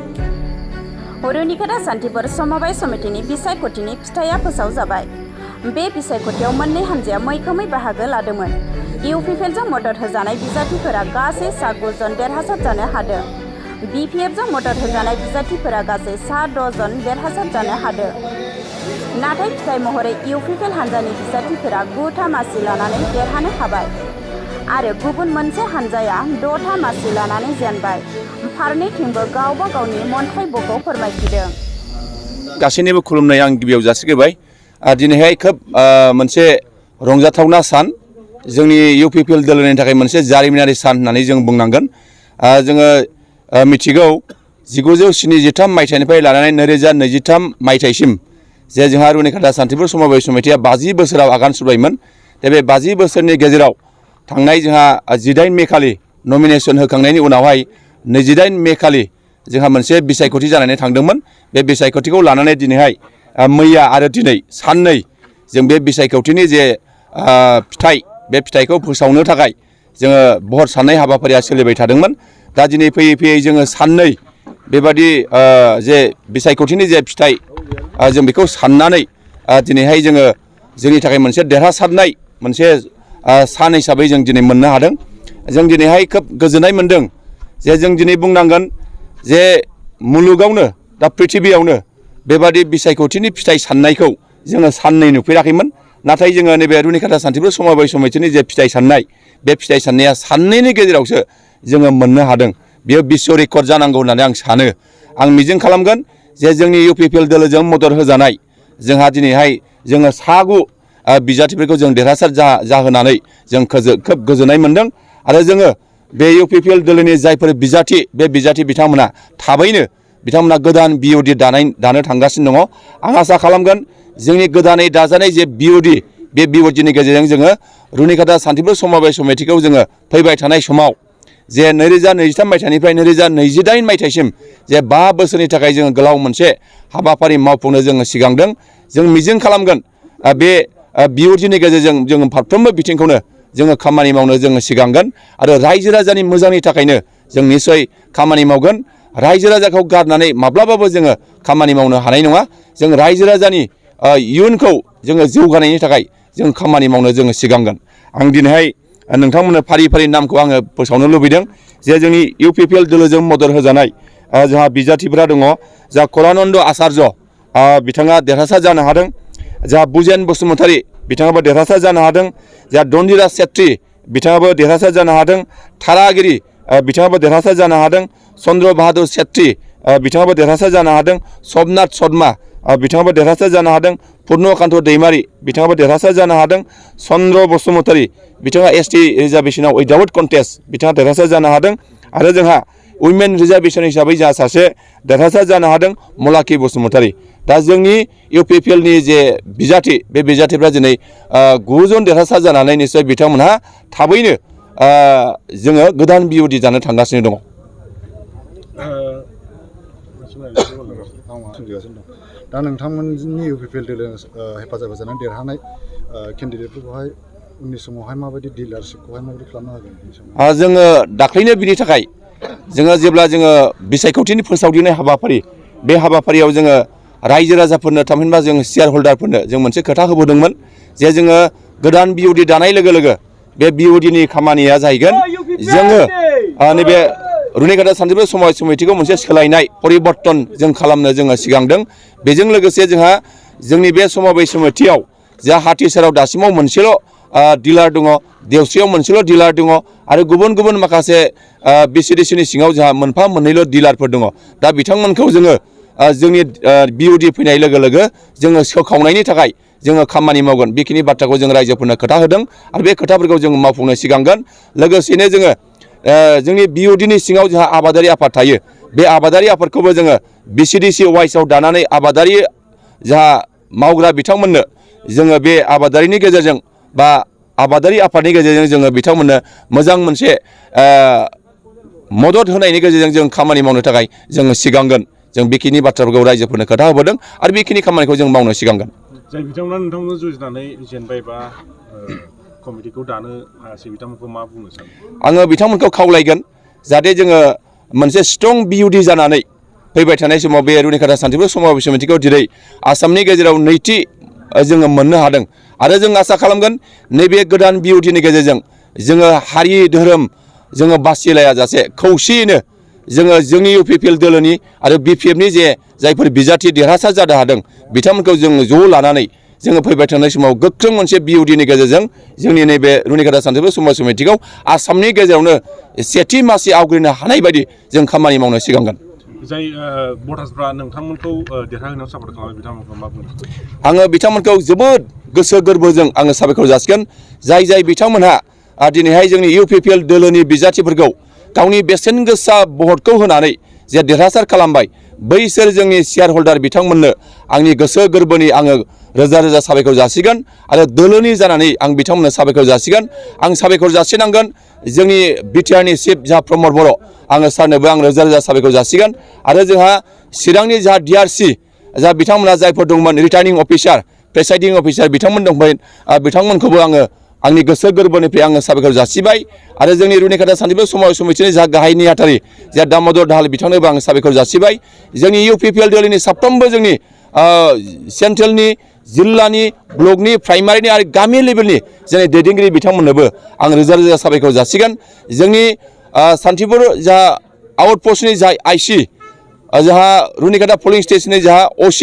यख'थ सान्थिफोर सम'ब समितिनि बिसायख'थिनि फिथाइया फोसावजाबाय। बे बिसायख'थियाव मोननै हानजाया मैखोमै बाहागो लादोंमोन। UPPLजों मदद होजानाय बिजाथिफोरा गासै सा 9 जन देरहासार जानो हादों। BPFजों मदद होजानाय बिजाथिफोरा गासै सा 6 जन देरहासार जानो हादों। नाथाय फिथाइ महरै UPPL हानजानि बिजाथिफोरा 9 था मासि लानानै देरहानो हाबाय आरो गुबुन मोनसे हानजाया 6 था मासि लानानै जेनबाय। फारनैथिंबो गावबा गावनि मोनथायबखौ फोरमायथिदों। गासैनिबो खुलुमनाय आं गिबियाव जासिग्रोबाय। दिनैहाय खोब मोनसे रंजाथावना सान, जोंनि UPPL दोलोनि थाखाय मोनसे जारिमिनारि सान होननानै जों बुंनांगोन। जोङो मिथिगौ 1973 मायथाइनिफ्राय लानानै 2023 मायथाइसिम जे जोंहा यख'थ सान्थिफुर सम'ब समितिया 50 बोसोराव आगान सुरबायमोन। दा बे 50 बोसोरनि गेजेराव थांनाय जोंहा 18 मे खालि नमिनेशन होखांनायनि उनावहाय 28 मे खालि जोंहा मोनसे बिसायख'थि जानानै थांदोंमोन। बे बिसायख'थिखौ लानानै दिनैहाय मैया आरो दिनै साननै जों बे बिसायख'थिनि जे फिथाइ, बे फिथाइखौ फोसावनो थाखाय जोङो भट साननाय हाबाफारिया सोलिबाय थादोंमोन। दा दिनै फैयै फैयै जोङो साननै बेबादि जे बिसायख'थिनि जे फिथाइ जों बेखौ साननानै दिनैहाय जोङो जोंनि थाखाय मोनसे देरहासारनाय मोनसे सान हिसाबै जों दिनै मोननो हादों। जों दिनैहाय खोब गोजोननाय मोनदों जे जों दिनै बुंनांगोन जे मुलुगावनो दा प्रिथिबियावनो बेबादि बिसायख'थिनि फिथाइ साननायखौ जोङो साननै नुफेराखैमोन। नाथाय जोङो नैबे यख'थ सान्थिफुर सम'ब समितिनि जे फिथाइ साननाय, बे फिथाइ साननाया साननैनि गेजेरावसो जोङो मोननो हादों। बेयो बिश्व रेकर्ड जानांगौ होननानै आं सानो। आं मिजिं खालामगोन जे जोंनि UPPL दोलोजों मदद होजानाय जोंहा दिनैहाय जोङो सा 9 बिजाथिफोरखौ जों देरहासार जाहोनानै जों खोब गोजोननाय मोनदों। आरो जोङो बे UPPL दोलोनि जायफोर बिजाथि, बे बिजाथि बिथांमोना थाबैनो बिथांमोना गोदान BOD दानो थांगासिनो दङ। आं आसा खालामगोन जोंनि गोदानै दाजानाय जे BOD, बे BODनि गेजेरजों जोङो यख'थ सान्थिफुर सम'ब समितिखौ जोङो फैबाय थानाय समाव जे 2023 मायथाइनिफ्राय 2028 मायथाइसिम जे 5 बोसोरनि थाखाय जोङो गोलाव मोनसे हाबाफारि मावफुंनो जोङो सिगांदों। जों मिजिं खालामगोन बे BODनि गेजेरजों जोङो फारफ्रोमबो बिथिंखौनो जोङो खामानि मावनो जोङो सिगांगोन आरो रायजो राजानि मोजांनि थाखायनो जों निस्सय खामानि मावगोन। रायजो राजाखौ गारनानै माब्लाबाबो जोङो खामानि मावनो हानाय नङा। जों रायजो राजानि इयुनखौ जोङो जौगानायनि थाखाय जों खामानि मावनो जोङो सिगांगोन। आं दिनैहाय नोंथांमोननो फारि फारि नामखौ आङो फोसावनो लुबैदों जे जोंनि UPPL दोलोजों मदद होजानाय जोंहा बिजाथिफोरा दङ। जा कलानन्द आचार्य, बिथाङा देरहासार जानो हादों। जा बुजेन बसुमतारी, बिथाङाबो देरहासार जानो हादों। जा दन्दिराज सेत्री, बिथाङाबो देरहासार जानो हादों। थारागिरि, बिथाङाबो देरहासार जानो हादों। चन्द्र बाहादुर सेत्री, बिथाङाबो देरहासार जानो हादों। सबनाथ शर्मा, बिथाङाबो देरहासार जानो हादों। पुर्नकान्त दैमारी, बिथाङाबो देरहासार जानो हादों। चन्द्र बसुमतारी, बिथाङा ST रिजार्भेशनाव उइदाउट कन्टेस्ट बिथाङा देरहासार जानो हादों। आरो जोंहा उइमेन रिजार्भेशन हिसाबै जोंहा सासे देरहासार जानो हादों, मलाखि बसुमतारी। दा जोंनि UPPLनि जे बिजाथि, बे बिजाथिफ्रा दिनै 9 जन देरहासार जानानै निस्सय बिथांमोनहा थाबैनो जोङो गोदान BOD जानो थांगासिनो दङ। दा नोंथांमोननि UPPL दोलो हेफाजाब होजानानै देरहानाय केन्डिडेटफोरखौहाय उननि समावहाय माबायदि डिलारशिपखौहाय माबायदि खालामनो हागोन? जोङो दाख्लैनो बिनि थाखाय जोङो जेब्ला जोङो बिसायख'थिनि फोसावदिंनाय हाबाफारि, बे हाबाफारियाव जोङो रायजो राजाफोरनो थामहिनबा जों शेयार हल्डारफोरनो जों मोनसे खोथा होबोदोंमोन जे जोङो गोदान BOD दानाय लोगो लोगो बे BODनि खामानिया जाहैगोन जोङो नैबे यख'थ सान्थिफुर सम'ब समितिखौ मोनसे सोलायनाय परिबर्तन जों खालामनो जोङो सिगांदों। बेजों लोगोसे जोंहा जोंनि बे सम'ब समितियाव जा हाथिसाराव दासिमाव मोनसेल' डिलार दङ, देवस्रियाव मोनसेल' डिलार दङ आरो गुबुन गुबुन माखासे BCDCनि सिङाव जोंहा मोनफा मोननैल' डिलारफोर दङ। दा बिथांमोनखौ जोङो जोंनि BOD फैनाय लोगो लोगो जोङो सोखावनायनि थाखाय जोङो खामानि मावगोन। बेखिनि बाथ्राखौ जों रायजोफोरनो खोथा होदों आरो बे खोथाफोरखौ जों मावफुंनो सिगांगोन। लोगोसेनो जोङो जोंनि BODनि सिङाव जोंहा आबादारि आफाद थायो। बे आबादारि आफादखौबो जोङो BCDC वाइसआव दानानै आबादारि जाहा मावग्रा बिथांमोननो जोङो बे आबादारिनि गेजेरजों बा आबादारि आफादनि गेजेरजों जोङो बिथांमोननो मोजां मोनसे मदद होनायनि गेजेरजों जों खामानि मावनो थाखाय जोङो सिगांगोन। जों बेखिनि बाथ्राफोरखौ रायजोफोरनो खोथा होबोदों आरो बेखिनि खामानिखौ जों मावनो सिगांगोन। जाय बिथांमोना नोंथांमोननो जुजिनानै जेनबाय बा कमिटिखौ दानो हायासै, बिथांमोनखौ मा बुंनो सानो? आङो बिथांमोनखौ खावलायगोन जाहाथे जोङो मोनसे स्ट्रं BOD जानानै फैबाय थानाय समाव बे रुनिकाटा सान्थिपुर सम'ब समितिखौ दिनै आसामनि गेजेराव नैथि जोङो मोननो हादों आरो जों आसा खालामगोन नैबे गोदान बिउटिनि गेजेरजों जोङो हारि धोरोम जोङो बासिलायाजासे खौसेयैनो जोङो जोंनि UPPL दोलोनि आरो BPFनि जे जायफोर बिजाथि देरहासार जानो हादों बिथांमोनखौ जों ज' लानानै जोङो फैबाय थानाय समाव गोख्रों मोनसे बिउटिनि गेजेरजों जोंनि नैबे रुनिकाटा सान्थिपुर सम'ब समितिखौ आसामनि गेजेरावनो सेथि मासि आवग्रिनो हानाय बायदि जों खामानि मावनो सिगांगोन। जाय भटार्सफ्रा नोंथांमोनखौ देरहाहोनायाव सापर्ट खालामो बिथांमोनखौ मा बुङो? आङो बिथांमोनखौ जोबोद गोसो गोरबोजों आङो साबायखर जासिगोन जाय बिथांमोनहा दिनैहाय जोंनि UPPL दोलोनि बिजाथिफोरखौ गावनि बेसेन गोसा भटखौ होनानै जे देरहासार खालामबाय बैसोर जोंनि शेयार हल्डार बिथांमोननो आंनि गोसो गोरबोनि आङो रोजा रोजा साबायखर जासिगोन आरो दोलोनि जानानै आं बिथांमोननो साबायखर जासिगोन। आं साबायखर जासिनांगोन जोंनि बिटिआरनि चिफ जा प्रमद बर' आङो सारनोबो आं रोजा रोजा साबायखर जासिगोन आरो जोंहा चिरांनि जा DRC जा बिथांमोना जायफोर दंमोन रिटार्निं अफिसार प्रेसाइडिं अफिसार बिथांमोन दंमोन बिथांमोनखौबो आङो आंनि गोसो गोरबोनिफ्राय आङो साबायखर जासिबाय आरो जोंनि रुनिकाटा सान्थिपुर सम'ब समितिनि जा गाहाय नेहाथारि जा दामोदर दाहाल बिथांनोबो आं साबायखर जासिबाय। जोंनि UPPL दोलोनि साफ्रोमबो जोंनि सेन्ट्रेलनि जिल्लानि ब्लकनि प्राइमारिनि आरो गामि लेभेलनि जोंनि दैदेनगिरि बिथांमोननोबो आं रोजा रोजा साबायखर जासिगोन। जोंनि सान्थिपुर जा आउटपस्टनि जा IC जोंहा रुनिकाटा पलिं स्टेशननि जा OC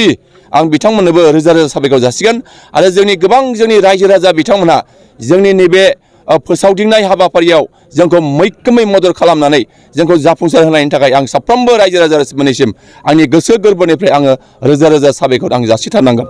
आं बिथांमोननोबो रोजा रोजा साबायखर जासिगोन आरो जोंनि गोबां जोंनि रायजो राजा बिथांमोनहा जोंनि नैबे फोसावदिंनाय हाबाफारियाव जोंखौ मैखोमै मदद खालामनानै जोंखौ जाफुंसार होनायनि थाखाय आं साफ्रोमबो रायजो राजाफोरनिसिम आंनि गोसो गोरबोनिफ्राय आङो रोजा रोजा साबायखर आं जासिथारनांगोन।